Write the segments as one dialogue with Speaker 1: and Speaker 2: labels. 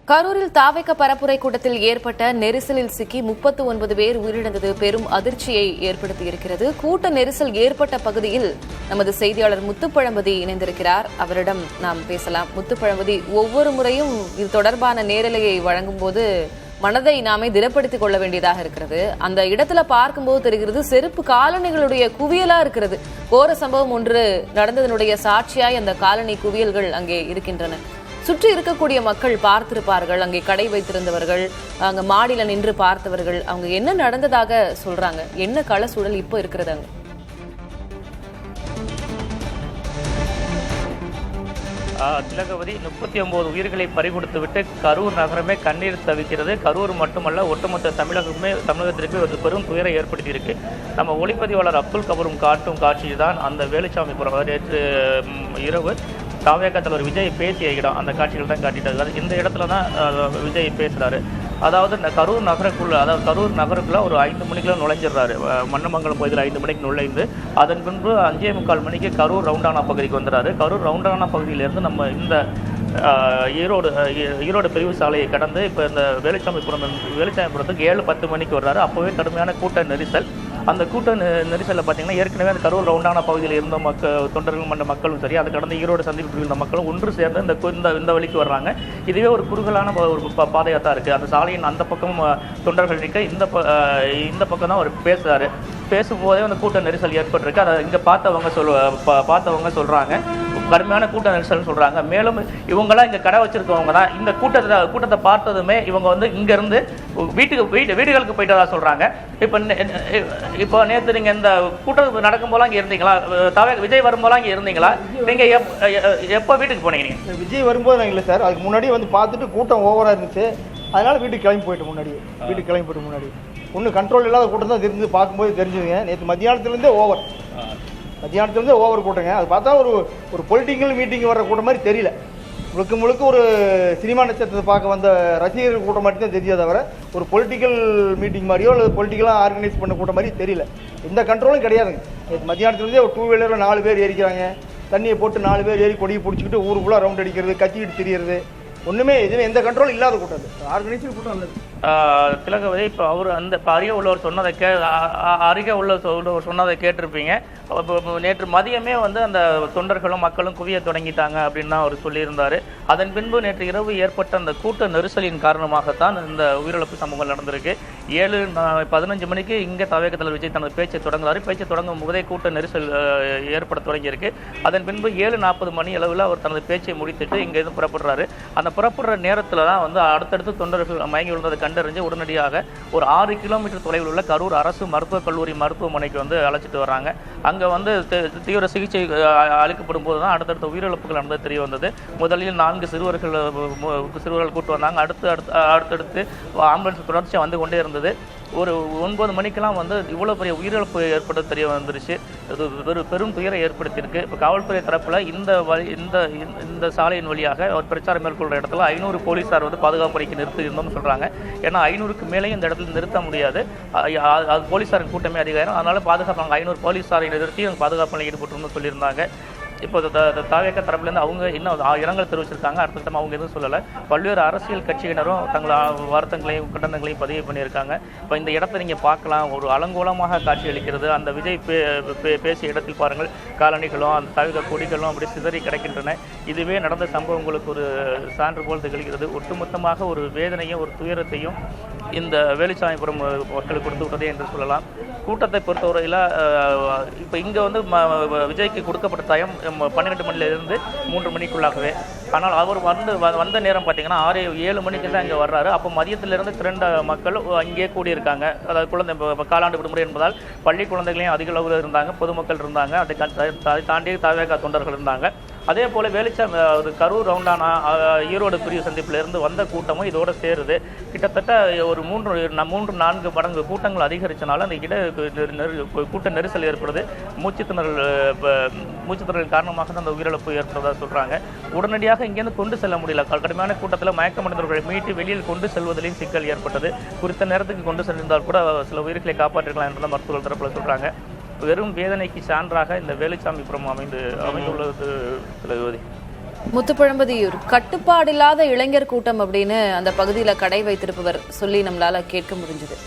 Speaker 1: கரூரில் தாவேக பரப்புரை கூட்டத்தில் ஏற்பட்ட நெரிசலில் சிக்கி 39 பேர் உயிரிழந்தது பெரும் அதிர்ச்சியை ஏற்படுத்தியிருக்கிறது. கூட்ட நெரிசல் ஏற்பட்ட பகுதியில் நமது செய்தியாளர் முத்துப்பழம்பதி இணைந்திருக்கிறார். அவரிடம் நாம் பேசலாம். முத்துப்பழம்பதி, ஒவ்வொரு முறையும் இது தொடர்பான நேரலையை வழங்கும் போது மனதை நாமே திடப்படுத்திக் கொள்ள வேண்டியதாக இருக்கிறது. அந்த இடத்துல பார்க்கும்போது தெரிகிறது செருப்பு காலணிகளுடைய குவியலா இருக்கிறது. கோர சம்பவம் ஒன்று நடந்ததனுடைய சாட்சியாய் அந்த காலனி குவியல்கள் அங்கே இருக்கின்றன. சுற்றி இருக்கக்கூடிய மக்கள் பார்த்திருப்பார்கள், அங்கே கடை வைத்திருந்தவர்கள், அங்க மாடியில நின்று பார்த்தவர்கள், அவங்க என்ன நடந்ததாக சொல்றாங்க, என்ன கள சூழல் இப்போ இருக்கிறது அங்க?
Speaker 2: திலகவதி, 39 உயிர்களை பறிகொடுத்துவிட்டு கரூர் நகரமே கண்ணீர் தவிக்கிறது. கரூர் மட்டுமல்ல, ஒட்டுமொத்த தமிழகத்திற்கு ஒரு பெரும் துயரை ஏற்படுத்தியிருக்கு. நம்ம ஒளிப்பதிவாளர் அப்துல் கபூரும் காட்டும் காட்சி தான் அந்த வேலுச்சாமிபுரம். நேற்று இரவு தாவேக தலைவர் விஜய் பேசிய இடம், அந்த காட்சிகள் தான் காட்டிட்டாங்க. இந்த இடத்துல தான் விஜய் பேசுகிறாரு. அதாவது கரூர் நகருக்குள்ள ஒரு 5 மணிக்கெல்லாம் நுழைஞ்சிடுறாரு. மன்னமங்கலம் பகுதியில் 5 மணிக்கு நுழைந்து அதன் பின்பு 5:45 மணிக்கு கரூர் ரவுண்டானா பகுதிக்கு வந்துடுறாரு. கரூர் ரவுண்டானா பகுதியிலேருந்து நம்ம இந்த ஈரோடு பிரிவு சாலையை கடந்து இப்போ இந்த வேலுச்சாமிபுரத்துக்கு 7:10 மணிக்கு வர்றாரு. அப்போவே கடுமையான கூட்ட நெரிசல். அந்த கூட்ட நெரிசலில் பார்த்தீங்கன்னா ஏற்கனவே அந்த கரூர் ரவுண்டானா பகுதியில் இருந்த தொண்டர்கள் மன்ற மக்களும் சரி, அதை கடந்த ஈரோடு சந்திப்பு இருந்த மக்களும் ஒன்று சேர்ந்து இந்த வழிக்கு வர்றாங்க. இதுவே ஒரு குறுகலான ஒரு பாதையாக தான் இருக்குது. அந்த சாலையின் அந்த பக்கம் தொண்டர்கள் நிற்க இந்த பக்கம் தான் அவர் பேசுகிறாரு. பேசும்போதே அந்த கூட்ட நெரிசல் ஏற்பட்டிருக்கு. அதை இங்கே பார்த்தவங்க சொல்கிறாங்க, கடுமையான கூட்ட நெரிசல்னு சொல்கிறாங்க. மேலும் இவங்கெல்லாம் இங்கே கடை வச்சுருக்கவங்க தான் இந்த கூட்டத்தை பார்த்ததுமே இவங்க வந்து இங்கேருந்து வீடுகளுக்கு போயிட்டதா சொல்கிறாங்க. இப்போ நேற்று நீங்கள் இந்த கூட்டம் நடக்கும்போதெல்லாம் இங்கே இருந்தீங்களா? விஜய் வரும்போதெல்லாம் இங்கே இருந்தீங்களா? நீங்கள் எப்போ வீட்டுக்கு போனீங்க?
Speaker 3: விஜய் வரும்போது நாங்கள் இல்லை சார், அதுக்கு முன்னாடியே வந்து பார்த்துட்டு கூட்டம் ஓவராக இருந்துச்சு. அதனால் வீட்டுக்கு கிளம்பி போயிட்டு முன்னாடி ஒன்றும் கண்ட்ரோல் இல்லாத கூட்டம் தான் இருந்து பார்க்கும்போது தெரிஞ்சுதுங்க. நேற்று மத்தியானத்துலேருந்தே ஓவர் கூட்டங்க. அது பார்த்தா ஒரு பொலிட்டிக்கல் மீட்டிங் வர்ற கூட்டம் மாதிரி தெரியல. முழுக்க ஒரு சினிமா நட்சத்திரத்தை பார்க்க வந்த ரசிகர்கள் கூட்டம் மட்டும் தான் தெரியாத தவிர ஒரு பொலிட்டிக்கல் மீட்டிங் மாதிரியோ அல்லது பொலிட்டிக்கலாக ஆர்கனைஸ் பண்ண கூட்டம் மாதிரி தெரியல. எந்த கண்ட்ரோலும் கிடையாதுங்க. நேற்று மத்தியானத்துலேருந்தே ஒரு 2 வீலரில் 4 பேர் ஏறிக்கிறாங்க. தண்ணியை போட்டு 4 பேர் ஏறி கொடியை பிடிச்சிக்கிட்டு ஊருக்குள்ளே ரவுண்ட் அடிக்கிறது, கத்திக்கிட்டு திரியிறது, ஒன்றுமே எந்த கண்ட்ரோலும் இல்லாத கூட்டம். அது ஆர்கனைஸ்டு கூட்டம் அல்லது.
Speaker 2: திலகவதி, இப்போ அவர் அந்த அருகே உள்ளவர் சொன்னதை கேட்டிருப்பீங்க. நேற்று மதியமே வந்து அந்த தொண்டர்களும் மக்களும் குவிய தொடங்கிட்டாங்க அப்படின்னு தான் அவர் சொல்லியிருந்தார். அதன் பின்பு நேற்று இரவு ஏற்பட்ட அந்த கூட்ட நெரிசலின் காரணமாகத்தான் இந்த உயிரிழப்பு சம்பவங்கள் நடந்திருக்கு. 7:15 மணிக்கு இங்கே தாவேக தலைவர் விஜய் தனது பேச்சை தொடங்குறாரு. பேச்சை தொடங்கும் போதே கூட்ட நெரிசல் ஏற்பட தொடங்கியிருக்கு. அதன் பின்பு 7:40 மணி அளவில் அவர் தனது பேச்சை முடித்துட்டு இங்கேருந்து புறப்படுறாரு. அந்த புறப்படுற நேரத்தில் தான் வந்து அடுத்தடுத்து தொண்டர்கள் மயங்கி விழுந்ததை கண்டறிஞ்சு உடனடியாக ஒரு 6 கிலோமீட்டர் தொலைவில் உள்ள கரூர் அரசு மருத்துவக் கல்லூரி மருத்துவமனைக்கு வந்து அழைச்சிட்டு வர்றாங்க. அங்கே வந்து தீவிர சிகிச்சை அளிக்கப்படும் போது தான் அடுத்தடுத்த உயிரிழப்புகள் நடந்தது தெரிய வந்தது. முதலில் 4 சிறுவர்கள் கூட்டு வந்தாங்க. அடுத்தடுத்து ஆம்புலன்ஸ் தொடர்ச்சியாக வந்து கொண்டே இருந்தது. ஒரு 9 மணிக்கெல்லாம் வந்து இவ்வளோ பெரிய உயிரிழப்பு ஏற்பட்டது தெரிய வந்துருச்சு. இது பெரும் துயரை ஏற்படுத்தியிருக்கு. இப்போ காவல்துறை தரப்பில் இந்த சாலையின் வழியாக ஒரு பிரச்சாரம் மேற்கொள்கிற இடத்துல 500 போலீஸார் வந்து பாதுகாப்பு பணிக்கு நிறுத்தியிருந்தோம்னு சொல்கிறாங்க. ஏன்னா 500க்கு மேலேயும் இந்த இடத்துல நிறுத்த முடியாது. அது போலீஸாரின் கூட்டமே அதிகாரம். அதனால பாதுகாப்பு 500 போலீஸாரை நிறுத்தி பாதுகாப்பு பணியில் ஈடுபட்டுன்னு சொல்லியிருந்தாங்க. இப்போ தாவேக தரப்புலேருந்து அவங்க இன்னும் இரங்கல் தெரிவிச்சிருக்காங்க. அடுத்த கட்டமாக அவங்க எதுவும் சொல்லலை. பல்வேறு அரசியல் கட்சியினரும் தங்கள் வருத்தங்களையும் கண்டனங்களையும் பதிவு பண்ணியிருக்காங்க. இப்போ இந்த இடத்த நீங்கள் பார்க்கலாம், ஒரு அலங்கோலமாக காட்சி அளிக்கிறது. அந்த விஜய் பேசிய இடத்தில் பாருங்கள், காலணிகளும் அந்த தாவேக கொடிகளும் அப்படி சிதறி கிடக்கின்றன. இதுவே நடந்த சம்பவங்களுக்கு ஒரு சான்று போல் திகழ்கிறது. ஒட்டுமொத்தமாக ஒரு வேதனையும் ஒரு துயரத்தையும் இந்த வேலுச்சாமிபுரம் மக்கள் கொடுத்து விட்டதே என்று சொல்லலாம். கூட்டத்தை பொறுத்தவரையில் இப்போ இங்கே வந்து விஜய்க்கு கொடுக்கப்பட்ட டைம் 12 மணிலிருந்து 3 மணிக்குள்ளாகவே. ஆனால் அவர் வந்த நேரம் பார்த்தீங்கன்னா 6-7 மணிக்கு தான் இங்கே வர்றாரு. அப்போ மதியத்திலிருந்து திரண்ட மக்கள் அங்கேயே கூடியிருக்காங்க. அதாவது குழந்தை காலாண்டு விடுமுறை என்பதால் பள்ளி குழந்தைகளையும் அதிக அளவில் இருந்தாங்க, பொதுமக்கள் இருந்தாங்க, அதை தாண்டி தாவேக தொண்டர்கள் இருந்தாங்க. அதே போல் கரூர் ரவுண்டானா ஈரோடு பிரிவு சந்திப்பிலிருந்து வந்த கூட்டமும் இதோடு சேருது. கிட்டத்தட்ட ஒரு 3-4 மடங்கு கூட்டங்கள் அதிகரித்தனால அந்த கூட்ட நெரிசல் ஏற்படுது. மூச்சுத்திணறல் காரணமாக தான் அந்த உயிரிழப்பு ஏற்படுறதா சொல்கிறாங்க. உடனடியாக இங்கேருந்து கொண்டு செல்ல முடியல. கடுமையான கூட்டத்தில் மயக்கமடைந்தவர்களை மீட்டு வெளியில் கொண்டு செல்வதிலையும் சிக்கல் ஏற்பட்டது. குறித்த நேரத்துக்கு கொண்டு சென்றிருந்தால் கூட சில உயிர்களை காப்பாற்றிருக்கலாம் என்றுதான் மருத்துவர்கள் தரப்பில் சொல்கிறாங்க. வெறும் வேதனைக்கு சான்றாக இந்த வேலுச்சாமிபுரம் அமைந்துள்ளது.
Speaker 1: முத்துப்பழம்பதி, ஒரு கட்டுப்பாடில்லாத இளைஞர் கூட்டம் அப்படின்னு அந்த பகுதியில கடை வைத்திருப்பவர் சொல்லி நம்மளால கேட்க முடிஞ்சது.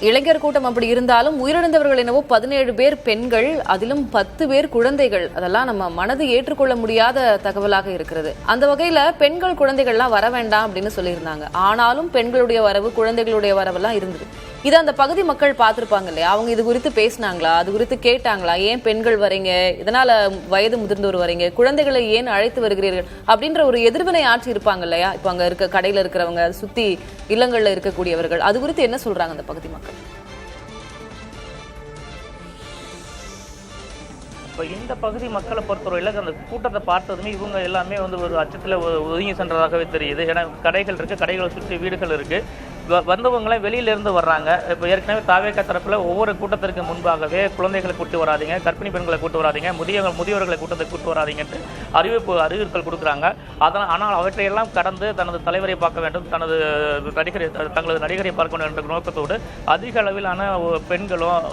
Speaker 1: இளைஞர் கூட்டம் அப்படி இருந்தாலும் உயிரிழந்தவர்கள் என்னவோ 17 பேர் பெண்கள், அதிலும் 10 பேர் குழந்தைகள். அதெல்லாம் நம்ம மனது ஏற்றுக்கொள்ள முடியாத தகவலாக இருக்கிறது. அந்த வகையில பெண்கள் குழந்தைகள்லாம் வர வேண்டாம் அப்படின்னு சொல்லியிருந்தாங்க. ஆனாலும் பெண்களுடைய வரவு, குழந்தைகளுடைய வரவெல்லாம் இருந்தது. இதை அந்த பகுதி மக்கள் பார்த்திருப்பாங்க இல்லையா? அவங்க இது குறித்து பேசினாங்களா? அது குறித்து கேட்டாங்களா? ஏன் பெண்கள் வரீங்க, இதனால வயது முதிர்ந்தோர் வரீங்க, குழந்தைகளை ஏன் அழைத்து வருகிறீர்கள் அப்படின்ற ஒரு எதிர்வினை ஆட்சி இருப்பாங்க இல்லையா? இப்ப அங்க இருக்க கடையில இருக்கிறவங்க, சுத்தி இல்லங்கள்ல இருக்கக்கூடியவர்கள், அது குறித்து என்ன சொல்றாங்க அந்த பகுதி மக்கள்?
Speaker 2: இப்போ இந்த பகுதி மக்களை பொறுத்தவரையில் அந்த கூட்டத்தை பார்த்ததுமே இவங்க எல்லாமே வந்து ஒரு அச்சத்தில் ஒதுங்கி சென்றதாகவே தெரியுது. ஏன்னா கடைகள் இருக்குது, கடைகளை சுற்றி வீடுகள் இருக்குது. வந்தவங்களாம் வெளியிலேருந்து வர்றாங்க. இப்போ ஏற்கனவே தாவேகா தரப்பில் ஒவ்வொரு கூட்டத்திற்கு முன்பாகவே குழந்தைகளை கூட்டு வராதிங்க, கர்ப்பிணி பெண்களை கூட்டு வராதிங்க, முதியவர்களை கூட்டத்தை கூட்டு வராதிங்கன்ட்டு அறிவித்தல் கொடுக்குறாங்க. ஆனால் அவற்றையெல்லாம் கடந்து தனது தலைவரை பார்க்க வேண்டும், தங்களது நடிகரை பார்க்க வேண்டும் என்ற நோக்கத்தோடு அதிக அளவிலான பெண்களும்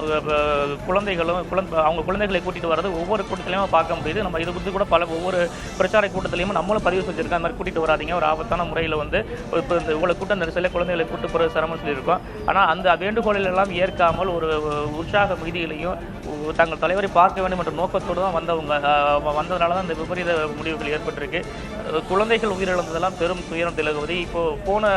Speaker 2: குழந்தைகளும் அவங்க குழந்தைகளை கூட்டிகிட்டு வர்றது ஒவ்வொரு கூட்டத்திலையும் பார்க்க முடியுது. நம்ம இது குறித்து கூட ஒவ்வொரு பிரச்சார கூட்டத்திலையும் நம்மளும் பதிவு செஞ்சிருக்கோம். அந்த மாதிரி கூட்டிகிட்டு வராதிங்க, ஒரு ஆபத்தான முறையில் வந்து இப்போ இந்த இவ்வளோ கூட்டம் நெரிசலில் குழந்தைகளை கூட்டு போகிற சிரமம் சொல்லியிருக்கோம். ஆனால் அந்த வேண்டுகோளில் எல்லாம் ஏற்காமல் ஒரு உற்சாக மீதியிலையும் தங்கள் தலைவரை பார்க்க வேண்டும் என்ற நோக்கத்தோடு தான் வந்ததுனால தான் இந்த விபரீத முடிவுகள் ஏற்பட்டிருக்கு. குழந்தைகள் உயிரிழந்ததெல்லாம் பெரும் துயரம் திலகுவதி. இப்போது போன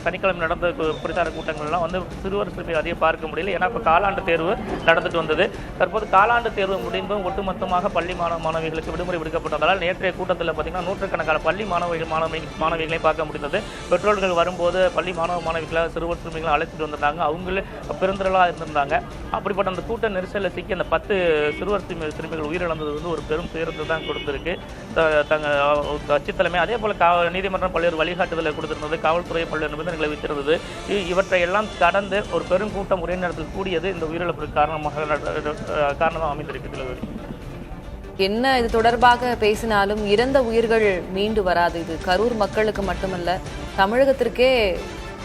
Speaker 2: சனிக்கிழமை நடந்த பிரச்சார கூட்டங்கள்லாம் வந்து சிறுவர் சிறுமிகள் அதிகம் பார்க்க முடியல. ஏன்னா இப்போ காலாண்டு தேர்வு நடந்துட்டு வந்தது. தற்போது காலாண்டு தேர்வு முடிந்தும் ஒட்டுமொத்தமாக பள்ளி மாணவிகளுக்கு விடுமுறை விடுக்கப்பட்டதால் நேற்றைய கூட்டத்தில் பார்த்தீங்கன்னா நூற்றுக்கணக்கான பள்ளி மாணவிகளையும் பார்க்க முடிந்தது. பெற்றோர்கள் வரும்போது பள்ளி மாணவிகளை சிறுவர் சிறுமிகளை அழைச்சிட்டு வந்திருந்தாங்க. அவங்களே பெருந்திரளாக இருந்திருந்தாங்க. அப்படிப்பட்ட அந்த கூட்ட நெரிசலில் சிக்கி அந்த 10 சிறுவர் சிறுமிகள் உயிரிழந்தது வந்து ஒரு பெரும் துயரத்தை தான் கொடுத்திருக்கு. கட்சி தலைமை அதே போல நீதிமன்றம் பல்வேறு வழிகாட்டுதலை கொடுத்திருந்தது, காவல்துறை பல்வேறு நிபந்தனைகளை வைத்திருந்தது. இவற்றை எல்லாம் கடந்து ஒரு பெரும் கூட்டம் ஒரே நேரத்தில் கூடியது இந்த உயிரிழப்புக்கு காரணமாக அமைந்திருக்கு.
Speaker 1: என்ன இது தொடர்பாக பேசினாலும் இறந்த உயிர்கள் மீண்டு வராது. இது கரூர் மக்களுக்கு மட்டுமல்ல, தமிழகத்திற்கே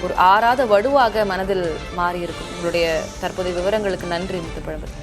Speaker 1: ஒரு ஆறாத வடுவாக மனதில் மாறியிருக்கும். உங்களுடைய தற்போதைய விவரங்களுக்கு நன்றி முத்துப்பழம்பதி.